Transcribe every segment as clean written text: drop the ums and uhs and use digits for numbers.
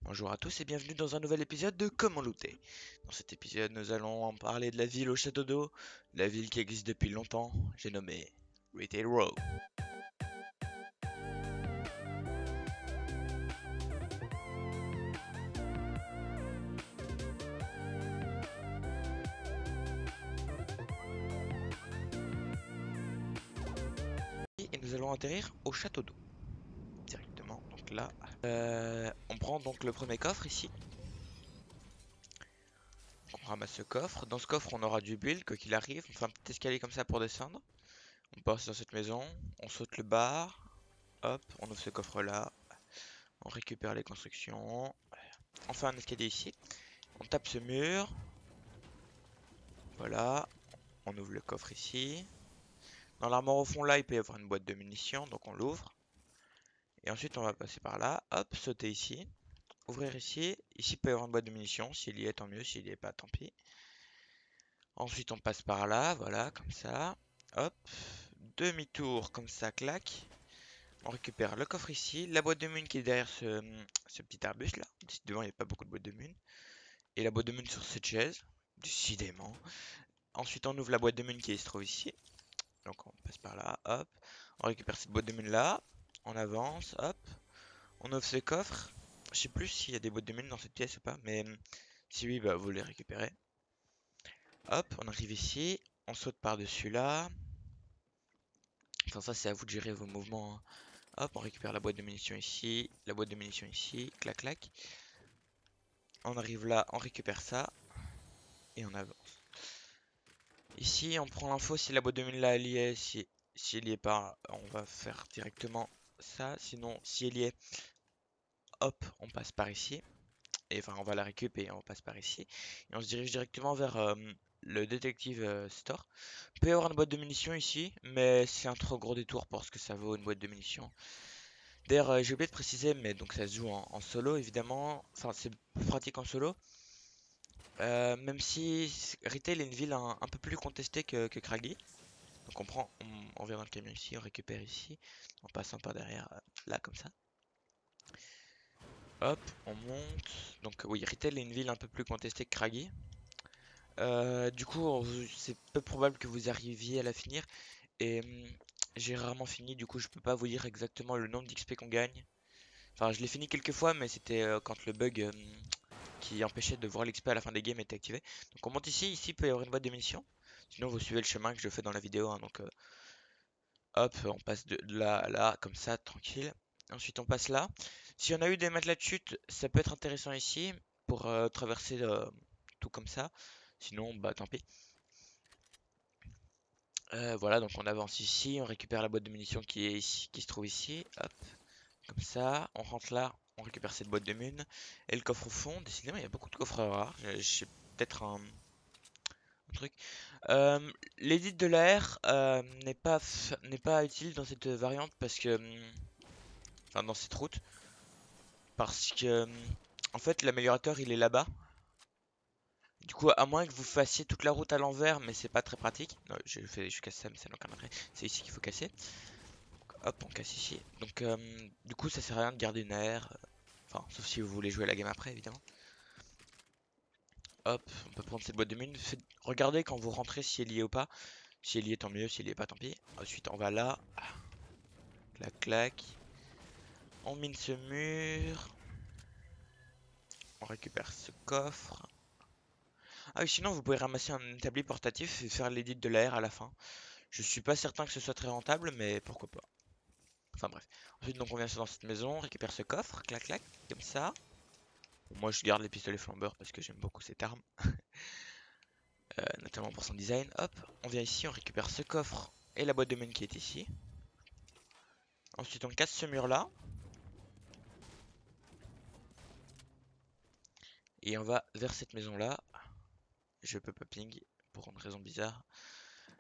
Bonjour à tous et bienvenue dans un nouvel épisode de Comment looter. Dans cet épisode, nous allons en parler de la ville au château d'eau, la ville qui existe depuis longtemps, j'ai nommé Retail Row. Et nous allons atterrir au château d'eau directement. Donc là, on prend donc le premier coffre ici. On ramasse ce coffre. Dans ce coffre, on aura du build, quoi qu'il arrive. On fait un petit escalier comme ça pour descendre. On passe dans cette maison, on saute le bar. Hop, on ouvre ce coffre là. On récupère les constructions. On fait un escalier ici. On tape ce mur. Voilà. On ouvre le coffre ici. Dans l'armoire au fond là, il peut y avoir une boîte de munitions, donc on l'ouvre. Et ensuite on va passer par là, hop, sauter ici. Ouvrir ici. Ici il peut y avoir une boîte de munitions, s'il y est tant mieux, s'il y est pas tant pis. Ensuite on passe par là, voilà, comme ça. Hop, demi-tour comme ça, clac. On récupère le coffre ici, la boîte de mun qui est derrière ce petit arbuste là. Devant il n'y a pas beaucoup de boîtes de mun. Et la boîte de mun sur cette chaise, décidément. Ensuite on ouvre la boîte de mun qui se trouve ici. Donc on passe par là, hop. On récupère cette boîte de mine là. On avance, hop. On ouvre ce coffre. Je sais plus s'il y a des boîtes de mine dans cette pièce ou pas, mais si oui, bah vous les récupérez. Hop, on arrive ici. On saute par-dessus là. Enfin ça c'est à vous de gérer vos mouvements, hein. Hop, on récupère la boîte de munitions ici. La boîte de munitions ici. Clac clac. On arrive là, on récupère ça. Et on avance. Ici, on prend l'info si la boîte de mine là elle y est. Si elle y est pas, on va faire directement ça. Sinon, si elle y est, hop, on passe par ici. Et enfin, on va la récupérer et on passe par ici. Et on se dirige directement vers le Detective Store. Il peut y avoir une boîte de munitions ici, mais c'est un trop gros détour pour ce que ça vaut une boîte de munitions. D'ailleurs, j'ai oublié de préciser, mais donc ça se joue en solo évidemment. Enfin, c'est plus pratique en solo. Même si Retail est une ville un peu plus contestée que Craggy. Donc on vient dans le camion ici, on récupère ici, en passant par derrière, là comme ça. Hop, on monte. Donc oui, Retail est une ville un peu plus contestée que Craggy. Du coup, c'est peu probable que vous arriviez à la finir. Et j'ai rarement fini, du coup, je peux pas vous dire exactement le nombre d'XP qu'on gagne. Enfin, je l'ai fini quelques fois, mais c'était quand le bug qui empêchait de voir l'XP à la fin des games était activé. Donc, on monte ici. Ici, il peut y avoir une boîte de munitions. Sinon, vous suivez le chemin que je fais dans la vidéo, hein. Donc, hop, on passe de là à là, comme ça, tranquille. Ensuite, on passe là. Si on a eu des matelas de chute, ça peut être intéressant ici pour traverser tout comme ça. Sinon, bah tant pis. Voilà, donc on avance ici, on récupère la boîte de munitions qui est ici, qui se trouve ici, hop, comme ça, on rentre là, on récupère cette boîte de mun, et le coffre au fond, décidément il y a beaucoup de coffres rares, j'ai peut-être un truc. L'édit de l'air n'est pas utile dans cette variante parce que, enfin dans cette route, parce que, en fait l'améliorateur il est là-bas. Du coup, à moins que vous fassiez toute la route à l'envers, mais c'est pas très pratique. Non, je casse ça, mais ça n'a aucun intérêt. C'est ici qu'il faut casser. Hop, on casse ici. Donc, du coup, ça sert à rien de garder une air. Enfin, sauf si vous voulez jouer la game après, évidemment. Hop, on peut prendre cette boîte de mine. Regardez quand vous rentrez si elle y est ou pas. Si elle y est, tant mieux. Si elle y est pas, tant pis. Ensuite, on va là. Clac, clac. On mine ce mur. On récupère ce coffre. Ah oui, sinon, vous pouvez ramasser un établi portatif et faire l'édit de l'air à la fin. Je suis pas certain que ce soit très rentable, mais pourquoi pas. Enfin bref. Ensuite, donc, on vient dans cette maison, on récupère ce coffre. Clac, clac. Comme ça. Moi je garde les pistolets flambeurs parce que j'aime beaucoup cette arme, notamment pour son design. Hop, on vient ici, on récupère ce coffre et la boîte de main qui est ici. Ensuite on casse ce mur là. Et on va vers cette maison là. Je peux pas ping pour une raison bizarre.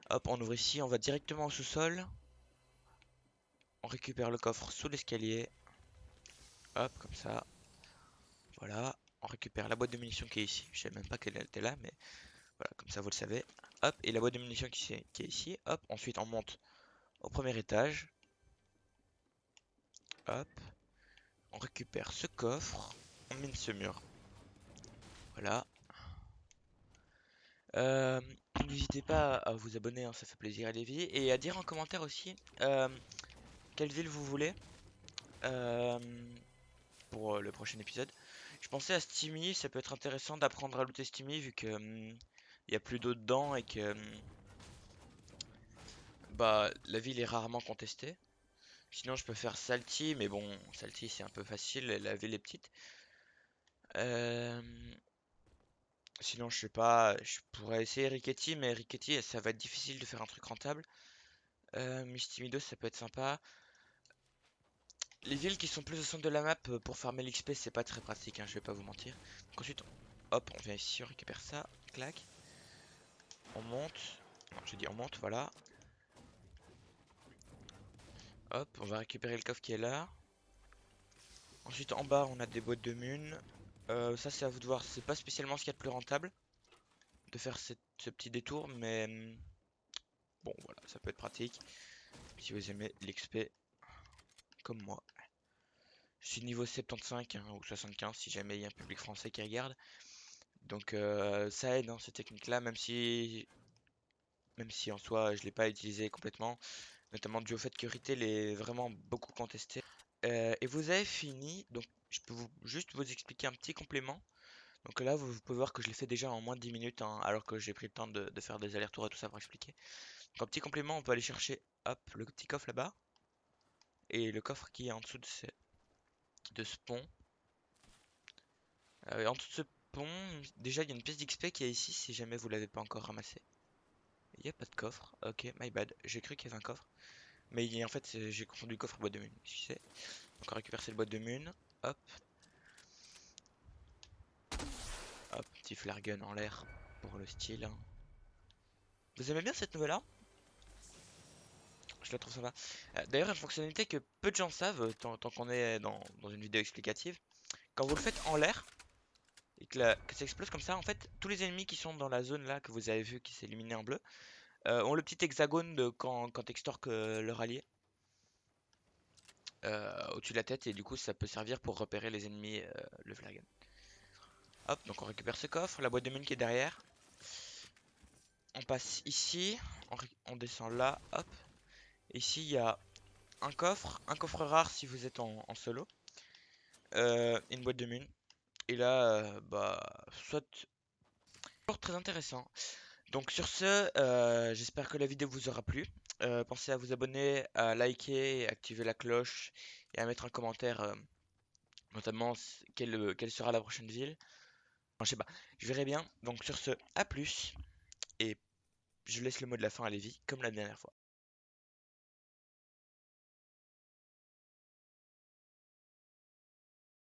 Hop, on ouvre ici, on va directement au sous-sol. On récupère le coffre sous l'escalier. Hop, comme ça. Voilà. On récupère la boîte de munitions qui est ici. Je savais même pas qu'elle était là, mais voilà, comme ça vous le savez. Hop, et la boîte de munitions qui est ici. Hop, ensuite on monte au premier étage. Hop, on récupère ce coffre. on mine ce mur. Voilà. Euh, N'hésitez pas à vous abonner, hein, ça fait plaisir à Lévi. Et à dire en commentaire aussi quelle ville vous voulez euh, pour le prochain épisode. Je pensais à Steamy, ça peut être intéressant d'apprendre à looter Steamy vu que il y a plus d'eau dedans et que bah la ville est rarement contestée. Sinon je peux faire Salty, mais bon, Salty c'est un peu facile, la ville est petite. Euh, Sinon je sais pas, je pourrais essayer Rickety, mais Rickety ça va être difficile de faire un truc rentable. Mistimidos ça peut être sympa. Les villes qui sont plus au centre de la map pour farmer l'XP c'est pas très pratique, hein, je vais pas vous mentir. Donc ensuite, hop, on vient ici, on récupère ça, clac. On monte. Non, j'ai dit on monte, voilà. Hop, on va récupérer le coffre qui est là. Ensuite, en bas, on a des boîtes de mun. Ça, c'est à vous de voir. C'est pas spécialement ce qu'il y a de plus rentable de faire ce petit détour, mais bon, voilà, ça peut être pratique si vous aimez l'XP comme moi. Je suis niveau 75 hein, ou 75 si jamais il y a un public français qui regarde. Donc ça aide hein, cette technique-là, même si en soi je l'ai pas utilisé complètement, notamment dû au fait que Retail est vraiment beaucoup contesté. Et vous avez fini, donc je peux juste vous expliquer un petit complément. Donc là, vous pouvez voir que je l'ai fait déjà en moins de 10 minutes, hein, alors que j'ai pris le temps de faire des allers-retours et tout ça pour expliquer. Donc en petit complément, on peut aller chercher, hop, le petit coffre là-bas, et le coffre qui est en dessous de ce pont. En dessous de ce pont, déjà il y a une pièce d'XP qui est ici, si jamais vous l'avez pas encore ramassée. Il n'y a pas de coffre, ok, my bad, j'ai cru qu'il y avait un coffre. Mais en fait, j'ai confondu coffre et boîte de mun, si c'est. Donc on récupère cette boîte de mun, hop, hop, petit flare gun en l'air pour le style, hein. Vous aimez bien cette nouvelle arme? Je la trouve sympa. D'ailleurs, une fonctionnalité que peu de gens savent, tant qu'on est dans une vidéo explicative, quand vous le faites en l'air et que ça explose comme ça, en fait, tous les ennemis qui sont dans la zone là que vous avez vu qui s'est illuminé en bleu, ont le petit hexagone de quand extorque leur allié au-dessus de la tête et du coup ça peut servir pour repérer les ennemis, le flare gun. Hop, donc on récupère ce coffre, la boîte de mine qui est derrière. On passe ici, on descend là, hop. Ici il y a un coffre rare si vous êtes en solo, une boîte de mine. Et là, bah, soit toujours très intéressant. Donc sur ce, j'espère que la vidéo vous aura plu. Pensez à vous abonner, à liker, activer la cloche et à mettre un commentaire, notamment quelle sera la prochaine ville. Enfin, je sais pas, je verrai bien. Donc sur ce, à plus et je laisse le mot de la fin à Lévi, comme la dernière fois.